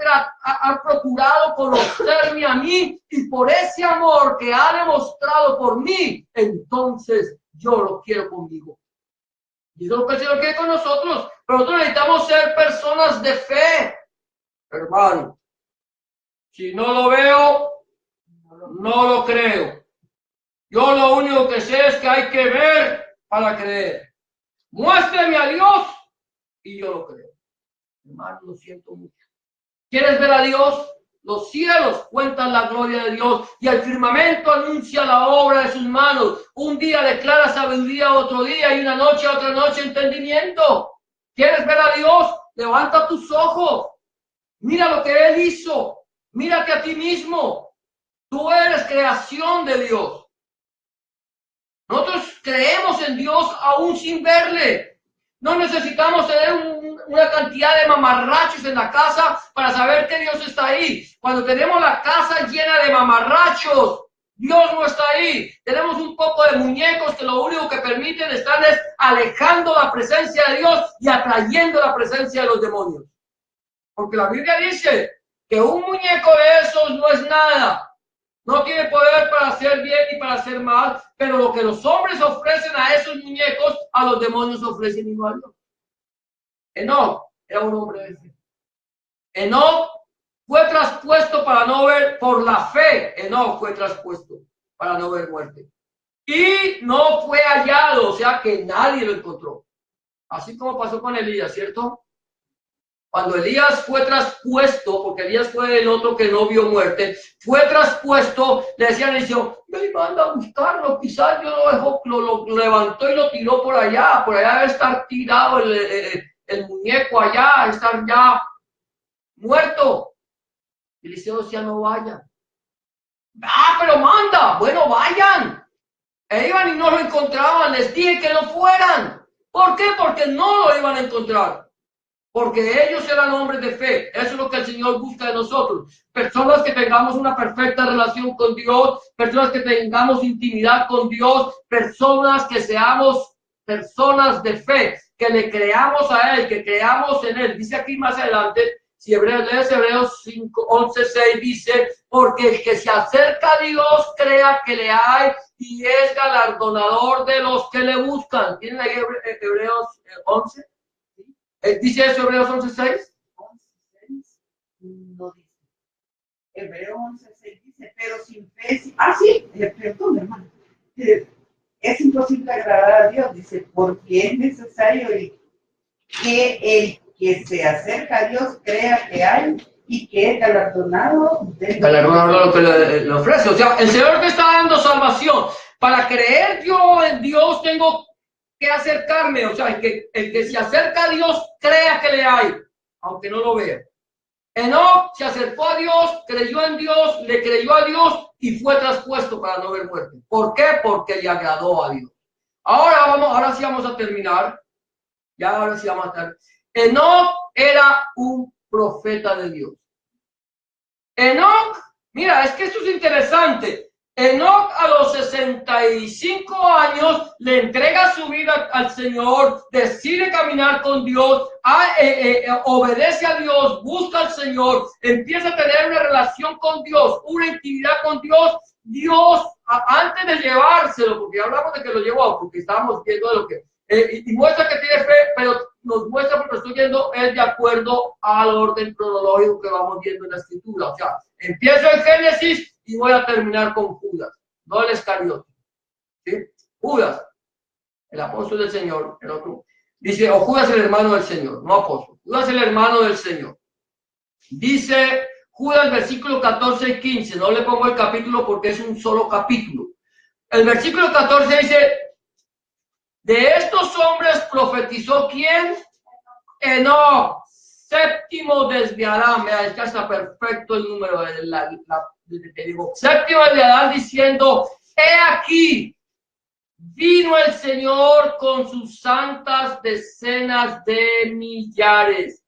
procurado conocerme a mí, y por ese amor que ha demostrado por mí, entonces yo lo quiero conmigo. Y eso es lo que el Señor quiere con nosotros. Pero nosotros necesitamos ser personas de fe, hermano. Si no lo veo, no lo creo. Yo lo único que sé es que hay que ver para creer. Muéstrame a Dios y yo lo creo. Hermano, lo siento mucho. ¿Quieres ver a Dios? Los cielos cuentan la gloria de Dios y el firmamento anuncia la obra de sus manos. Un día declara sabiduría, otro día, y una noche, otra noche, entendimiento. ¿Quieres ver a Dios? Levanta tus ojos. Mira lo que Él hizo. Mírate a ti mismo. Tú eres creación de Dios. Nosotros creemos en Dios aún sin verle. No necesitamos tener una cantidad de mamarrachos en la casa para saber que Dios está ahí. Cuando tenemos la casa llena de mamarrachos, Dios no está ahí. Tenemos un poco de muñecos que lo único que permiten estar es alejando la presencia de Dios y atrayendo la presencia de los demonios. Porque la Biblia dice que un muñeco de esos no es nada. No tiene poder para hacer bien ni para hacer mal, pero lo que los hombres ofrecen a esos muñecos, a los demonios ofrecen igual. Enoc era un hombre de fe. Enoc fue traspuesto para no ver, por la fe, Enoc fue traspuesto para no ver muerte. Y no fue hallado, o sea que nadie lo encontró. Así como pasó con Elías, ¿cierto? Cuando Elías fue traspuesto, porque Elías fue el otro que no vio muerte, fue traspuesto, le decían, me manda a buscarlo, quizás yo lo dejó, lo levantó y lo tiró por allá debe estar tirado el muñeco allá, estar ya muerto. Y Eliseo decía, no vayan. Pero manda, bueno, vayan. E iban y no lo encontraban, les dije que no fueran. ¿Por qué? Porque no lo iban a encontrar. Porque ellos eran hombres de fe. Eso es lo que el Señor busca de nosotros. Personas que tengamos una perfecta relación con Dios, personas que tengamos intimidad con Dios, personas que seamos personas de fe, que le creamos a Él, que creamos en Él. Dice aquí más adelante, si Hebreos 5, 11, 6 dice, porque el que se acerca a Dios crea que le hay y es galardonador de los que le buscan. ¿Tienen ahí Hebreos 11? ¿Dice eso Hebreos 11:6? 11:6 no dice. Hebreos 11:6 dice, pero sin fe. Sí, perdón, hermano. Es imposible agradar a Dios, dice, porque es necesario que el que se acerca a Dios crea que hay y que es galardonado de lo que le ofrece. O sea, el Señor te está dando salvación. Para creer yo en Dios tengo que acercarme. O sea, el que se acerca a Dios crea que le hay, aunque no lo vea. Enoc se acercó a Dios, creyó en Dios, le creyó a Dios y fue traspuesto para no ver muerte. ¿Por qué? Porque le agradó a Dios. Ahora sí vamos a terminar. Ahora sí vamos a terminar. Enoc era un profeta de Dios. Enoc, mira, es que esto es interesante. Enoc a los 65 años le entrega su vida al Señor, decide caminar con Dios, obedece a Dios, busca al Señor, empieza a tener una relación con Dios, una intimidad con Dios. Dios, antes de llevárselo, porque hablamos de que lo llevó, porque estábamos viendo de lo que... y muestra que tiene fe, pero nos muestra, porque estoy viendo, es de acuerdo al orden cronológico que vamos viendo en la Escritura. O sea, empiezo en Génesis y voy a terminar con Judas, no el Iscariote. ¿Sí? Judas, el apóstol del Señor, el otro. Dice, o Judas el hermano del Señor, no apóstol. Judas el hermano del Señor. Dice Judas, versículo 14 y 15. No le pongo el capítulo porque es un solo capítulo. El versículo 14 dice, de estos hombres profetizó ¿quién? Enoc, séptimo desde Adán. Mira, es que está perfecto el número te digo, séptimo desde Adán, diciendo, he aquí, vino el Señor con sus santas decenas de millares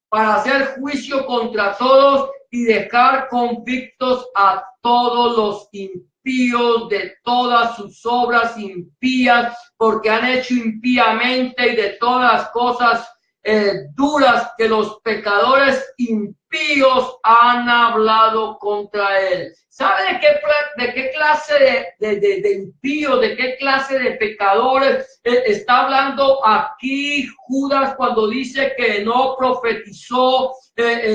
para hacer juicio contra todos y dejar convictos a todos los impíos de todas sus obras impías, porque han hecho impíamente y de todas las cosas duras que los pecadores impíos han hablado contra él. ¿Sabe de qué clase de impíos, de qué clase de pecadores está hablando aquí Judas cuando dice que no profetizó?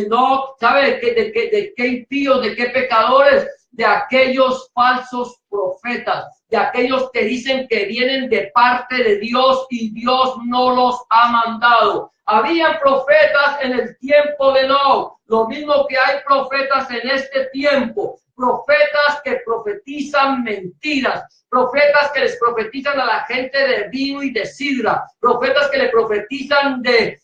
No, ¿sabe de qué impíos, de qué pecadores? De aquellos falsos profetas, de aquellos que dicen que vienen de parte de Dios y Dios no los ha mandado. Había profetas en el tiempo de Enoc, lo mismo que hay profetas en este tiempo, profetas que profetizan mentiras, profetas que les profetizan a la gente de vino y de sidra, profetas que le profetizan de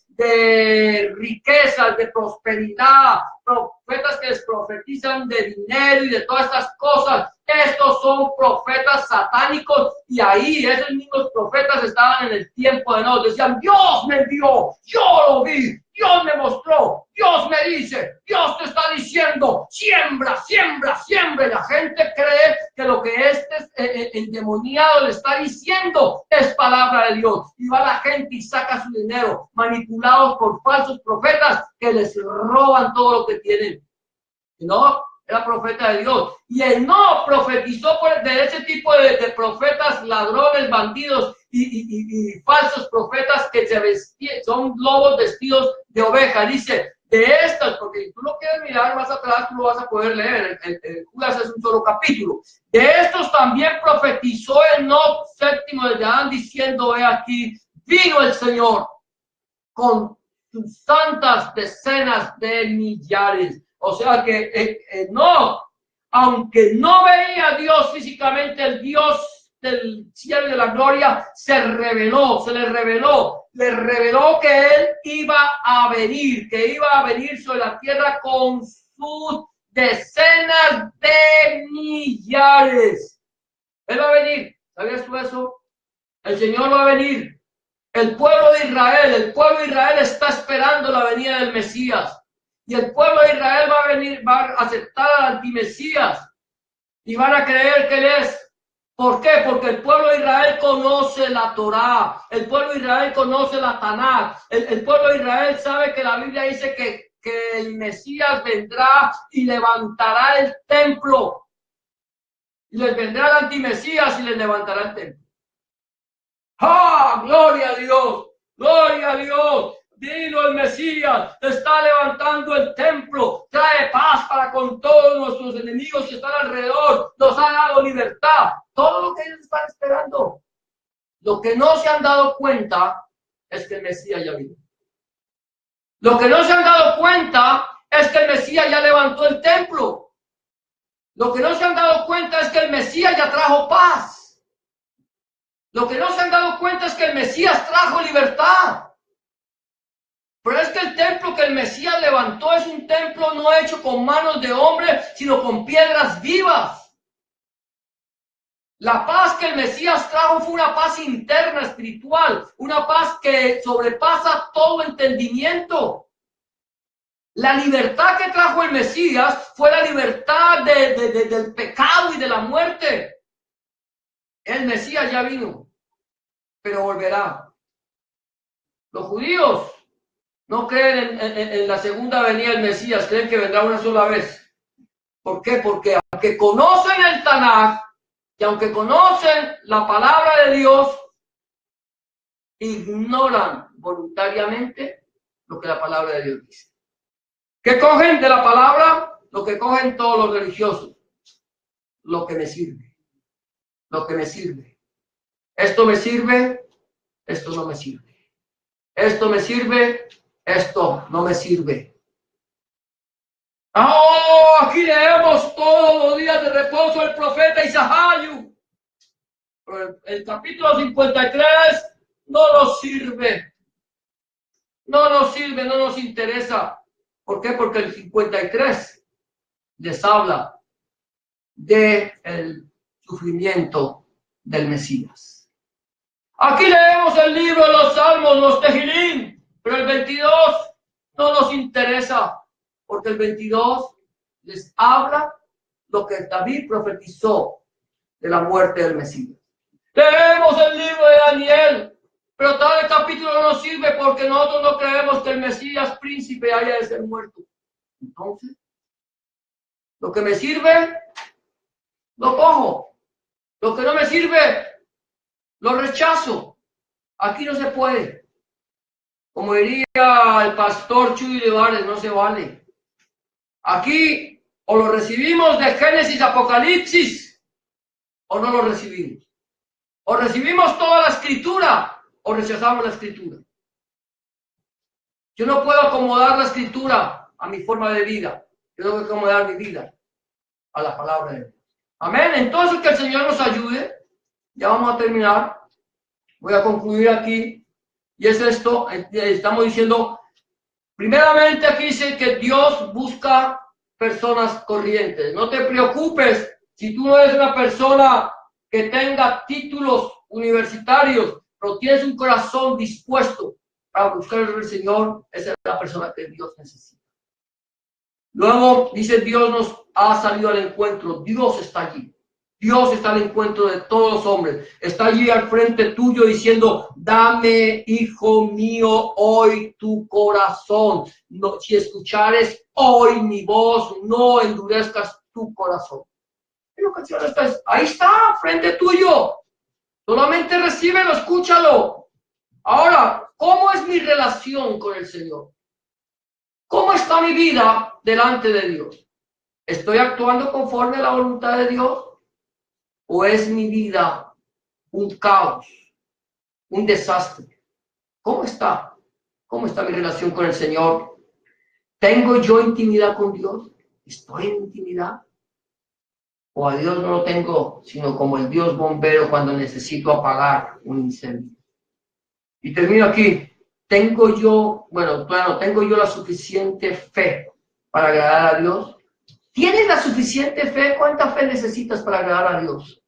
riquezas, de prosperidad, profetas que les profetizan de dinero y de todas estas cosas. Estos son profetas satánicos y ahí esos mismos profetas estaban en el tiempo de Enoc. Decían, Dios me envió, yo lo vi, Dios me mostró, Dios me dice, Dios te está diciendo, siembra, siembra, siembra. Y la gente cree que lo que endemoniado le está diciendo es palabra de Dios. Y va la gente y saca su dinero, manipulados por falsos profetas que les roban todo lo que tienen. ¿No? Era profeta de Dios. Y él no profetizó de ese tipo de profetas, ladrones, bandidos y falsos profetas que son lobos vestidos de oveja. Dice, de estas, porque si tú lo quieres mirar más atrás, tú lo vas a poder leer. El Judas es un solo capítulo. De estos también profetizó Enoc, séptimo de Adán, diciendo, he aquí, vino el Señor con sus santas decenas de millares. O sea que no, aunque no veía a Dios físicamente, el Dios del cielo y de la gloria se le reveló que Él iba a venir sobre la tierra con sus decenas de millares. Él va a venir, ¿sabías tú eso? El Señor va a venir. El pueblo de Israel está esperando la venida del Mesías. Y el pueblo de Israel va a aceptar al antimesías y van a creer que Él es. ¿Por qué? Porque el pueblo de Israel conoce la Torá, el pueblo de Israel conoce la Tanakh, el pueblo de Israel sabe que la Biblia dice que el Mesías vendrá y levantará el templo. Y les vendrá el antimesías y les levantará el templo. ¡Ah! ¡Gloria a Dios! ¡Gloria a Dios! Vino el Mesías, está levantando el templo, trae paz para con todos nuestros enemigos que están alrededor, nos ha dado libertad, todo lo que ellos están esperando. Lo que no se han dado cuenta es que el Mesías ya vino. Lo que no se han dado cuenta es que el Mesías ya levantó el templo. Lo que no se han dado cuenta es que el Mesías ya trajo paz. Lo que no se han dado cuenta es que el Mesías trajo libertad. Pero es que el templo que el Mesías levantó es un templo no hecho con manos de hombre, sino con piedras vivas. La paz que el Mesías trajo fue una paz interna, espiritual, una paz que sobrepasa todo entendimiento. La libertad que trajo el Mesías fue la libertad del pecado y de la muerte. El Mesías ya vino, pero volverá. Los judíos no creen en la segunda venida del Mesías, creen que vendrá una sola vez. ¿Por qué? Porque aunque conocen el Tanaj, y aunque conocen la palabra de Dios, ignoran voluntariamente lo que la palabra de Dios dice. ¿Qué cogen de la palabra? Lo que cogen todos los religiosos. Lo que me sirve. Lo que me sirve. Esto me sirve, esto no me sirve. Esto me sirve, esto no me sirve. ¡Oh! Aquí leemos todos los días de reposo el profeta Isaías. Pero el capítulo 53 no nos sirve. No nos sirve, no nos interesa. ¿Por qué? Porque el 53 les habla del sufrimiento del Mesías. Aquí leemos el libro de los Salmos, los Tejilín, pero el 22 no nos interesa, porque el 22 les habla lo que David profetizó de la muerte del Mesías. Leemos el libro de Daniel, pero todo el capítulo no nos sirve porque nosotros no creemos que el Mesías príncipe haya de ser muerto. Entonces, lo que me sirve, lo cojo. Lo que no me sirve, lo rechazo. Aquí no se puede. Como diría el pastor Chuy Levares, no se vale. Aquí o lo recibimos de Génesis, Apocalipsis, o no lo recibimos. O recibimos toda la escritura, o rechazamos la escritura. Yo no puedo acomodar la escritura a mi forma de vida. Yo tengo que acomodar mi vida a la palabra de Dios. Amén. Entonces, que el Señor nos ayude. Ya vamos a terminar. Voy a concluir aquí. Y es esto. Estamos diciendo, primeramente aquí dice que Dios busca personas corrientes. No te preocupes si tú no eres una persona que tenga títulos universitarios, pero tienes un corazón dispuesto para buscar al Señor. Esa es la persona que Dios necesita. Luego dice, Dios nos ha salido al encuentro. Dios está allí. Dios está al encuentro de todos los hombres. Está allí al frente tuyo diciendo, dame, hijo mío, hoy tu corazón. No, si escuchares hoy mi voz, no endurezcas tu corazón. Ahí está, frente tuyo. Solamente recíbelo, escúchalo. Ahora, ¿cómo es mi relación con el Señor? ¿Cómo está mi vida delante de Dios? ¿Estoy actuando conforme a la voluntad de Dios? ¿O es mi vida un caos, un desastre? ¿Cómo está? ¿Cómo está mi relación con el Señor? ¿Tengo yo intimidad con Dios? ¿Estoy en intimidad? ¿O a Dios no lo tengo, sino como el Dios bombero cuando necesito apagar un incendio? Y termino aquí. ¿Tengo yo la suficiente fe para agradar a Dios? ¿Tienes la suficiente fe? ¿Cuánta fe necesitas para agradar a Dios?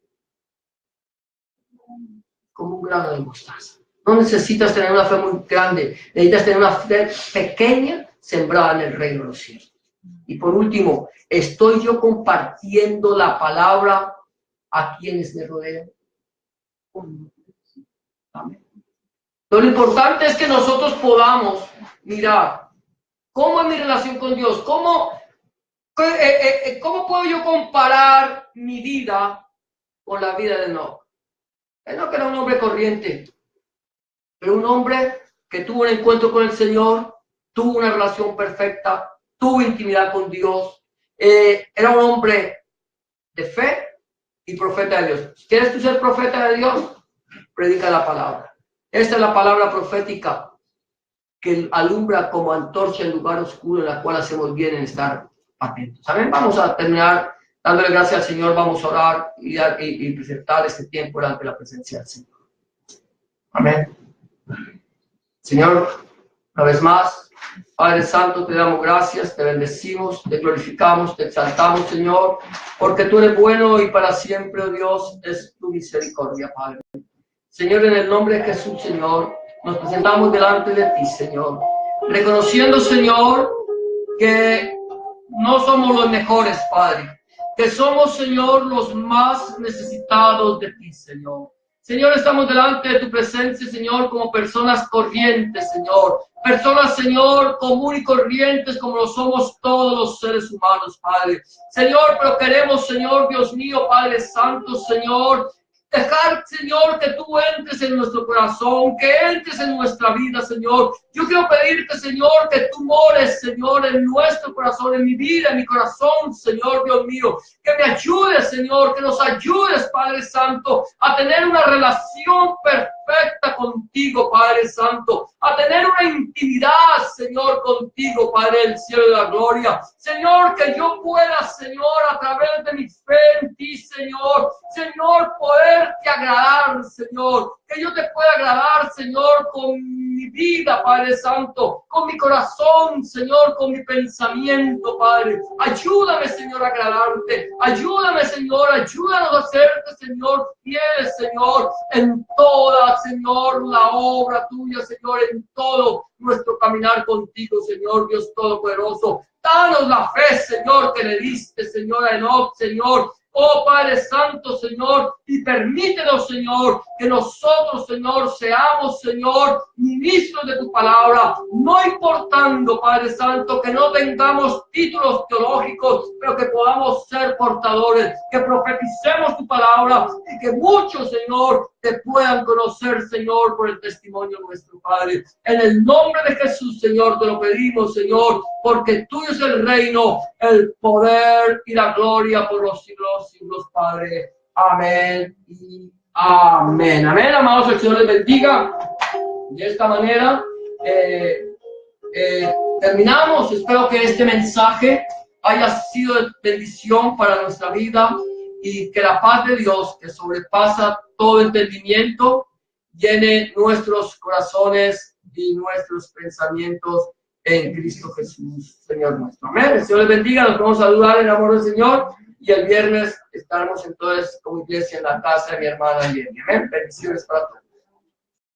Como un grano de mostaza. No necesitas tener una fe muy grande, necesitas tener una fe pequeña sembrada en el reino de los cielos. Y por último, ¿estoy yo compartiendo la palabra a quienes me rodean? Amén. Lo importante es que nosotros podamos mirar cómo es mi relación con Dios, cómo puedo yo comparar mi vida con la vida de Enoc. Enoc era un hombre corriente, pero un hombre que tuvo un encuentro con el Señor, tuvo una relación perfecta, tuvo intimidad con Dios, era un hombre de fe y profeta de Dios. ¿Quieres tú ser profeta de Dios? Predica la palabra. Esta es la palabra profética que alumbra como antorcha en lugar oscuro, en la cual hacemos bien en estar atentos. Amén. Vamos a terminar dándole gracias al Señor. Vamos a orar y presentar este tiempo delante de la presencia del Señor. Amén. Señor, una vez más, Padre Santo, te damos gracias, te bendecimos, te glorificamos, te exaltamos, Señor, porque tú eres bueno y para siempre, oh Dios, es tu misericordia, Padre. Señor, en el nombre de Jesús, Señor, nos presentamos delante de ti, Señor, reconociendo, Señor, que no somos los mejores, Padre, que somos, Señor, los más necesitados de ti, Señor. Señor, estamos delante de tu presencia, Señor, como personas corrientes, Señor. Personas, Señor, común y corrientes como lo somos todos los seres humanos, Padre. Señor, pero queremos, Señor, Dios mío, Padre Santo, Señor, dejar, Señor, que tú entres en nuestro corazón, que entres en nuestra vida, Señor. Yo quiero pedirte, Señor, que tú mores, Señor, en nuestro corazón, en mi vida, en mi corazón, Señor, Dios mío. Que me ayudes, Señor, que nos ayudes, Padre Santo, a tener una relación perfecta contigo, Padre Santo. A tener una intimidad, Señor, contigo, Padre del cielo y de la gloria. Señor, que yo pueda, Señor, a través de mi fe en ti, Señor, poderte agradar, Señor. Que yo te pueda agradar, Señor, con mi vida, Padre Santo, con mi corazón, Señor, con mi pensamiento, Padre. Ayúdame, Señor, a agradarte. Ayúdame, Señor, ayúdanos a hacerte, Señor, fieles, Señor, en toda, Señor, la obra tuya, Señor, en todo nuestro caminar contigo, Señor, Dios Todopoderoso. Danos la fe, Señor, que le diste, Señor, a Enoc, Señor. Oh Padre Santo, Señor, y permítenos, Señor, que nosotros, Señor, seamos, Señor, ministros de tu palabra, no importando, Padre Santo, que no tengamos títulos teológicos, pero que podamos ser portadores, que profeticemos tu palabra y que muchos, Señor, te puedan conocer, Señor, por el testimonio nuestro, Padre. En el nombre de Jesús, Señor, te lo pedimos, Señor, porque tuyo es el reino, el poder y la gloria por los siglos, Padre. Amén y amén. Amén, amados, el Señor les bendiga. De esta manera terminamos. Espero que este mensaje haya sido de bendición para nuestra vida y que la paz de Dios, que sobrepasa todo entendimiento, llene nuestros corazones y nuestros pensamientos en Cristo Jesús, Señor nuestro. Amén. El Señor les bendiga. Nos vamos a saludar en el amor del Señor. Y el viernes estaremos entonces como iglesia en la casa de mi hermana Jenny. Amén. Bendiciones para todos.